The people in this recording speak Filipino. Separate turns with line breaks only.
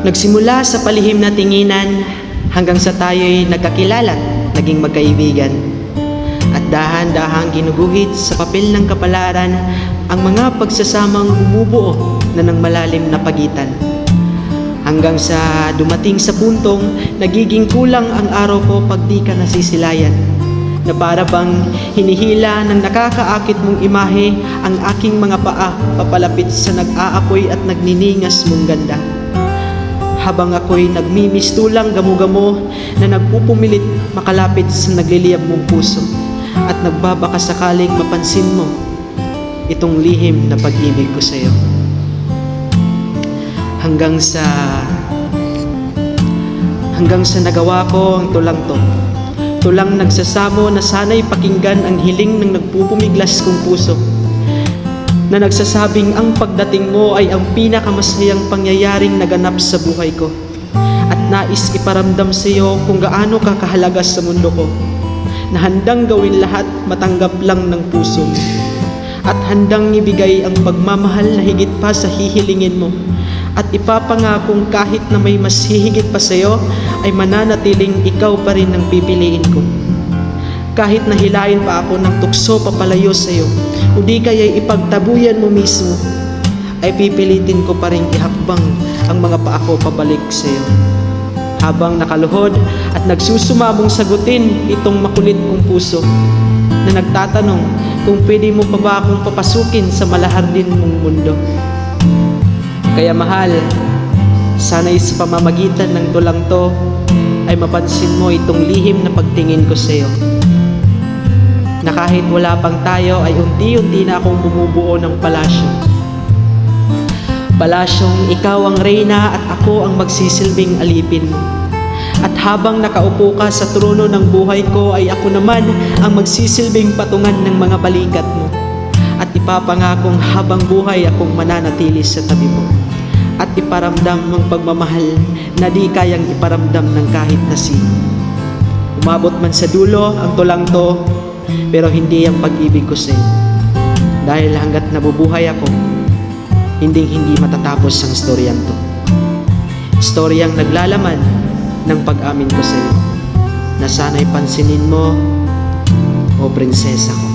Nagsimula sa palihim na tinginan hanggang sa tayo'y nagkakilala't naging magkaibigan. At dahan-dahang ginuguhit sa papel ng kapalaran ang mga pagsasamang bumubuo na ng malalim na pagitan. Hanggang sa dumating sa puntong nagiging kulang ang araw ko pag di ka nasisilayan. Na para bang hinihila ng nakakaakit mong imahe ang aking mga paa papalapit sa nag-aapoy at nagniningas mong ganda. Habang ako'y nagmimistulang gamo-gamo na nagpupumilit makalapit sa nagliliyab mong puso at nagbabaka sakaling mapansin mo itong lihim na pag-ibig ko sa'yo. Hanggang sa nagawa ko ang tulang to. Tulang nagsasamo na sana'y pakinggan ang hiling ng nagpupumiglas kong puso, na nagsasabing ang pagdating mo ay ang pinakamasayang pangyayaring naganap sa buhay ko, at nais iparamdam sa iyo kung gaano ka kahalaga sa mundo ko, na handang gawin lahat matanggap lang ng puso, at handang ibigay ang pagmamahal na higit pa sa hihilingin mo, at ipapangakong kahit na may mas hihigit pa sa iyo ay mananatiling ikaw pa rin ang pipiliin ko. Kahit na hilain pa ako ng tukso papalayo sa iyo, o di kaya'y ipagtabuyan mo mismo, ay pipilitin ko pa rin ihakbang ang mga paa ko pabalik sa iyo. Habang nakaluhod at nagsusumamong sagutin itong makulit kong puso, na nagtatanong kung pwede mo pa ba akong papasukin sa malahardin mong mundo. Kaya mahal, sana'y sa pamamagitan ng tulang to ay mapansin mo itong lihim na pagtingin ko sa iyo, na kahit wala pang tayo ay unti-unti na akong bumubuo ng palasyo. Palasyong ikaw ang reyna at ako ang magsisilbing alipin mo. At habang nakaupo ka sa trono ng buhay ko ay ako naman ang magsisilbing patungan ng mga balikat mo. At ipapangakong habang buhay akong mananatili sa tabi mo. At iparamdam ang pagmamahal na di kayang iparamdam ng kahit na sino. Umabot man sa dulo ang tulang to, pero hindi ang pag-ibig ko sa iyo. Dahil hanggat nabubuhay ako, hindi matatapos ang storyang to. Storyang naglalaman ng pag-amin ko sa iyo, na sana'y pansinin mo, o prinsesa ko.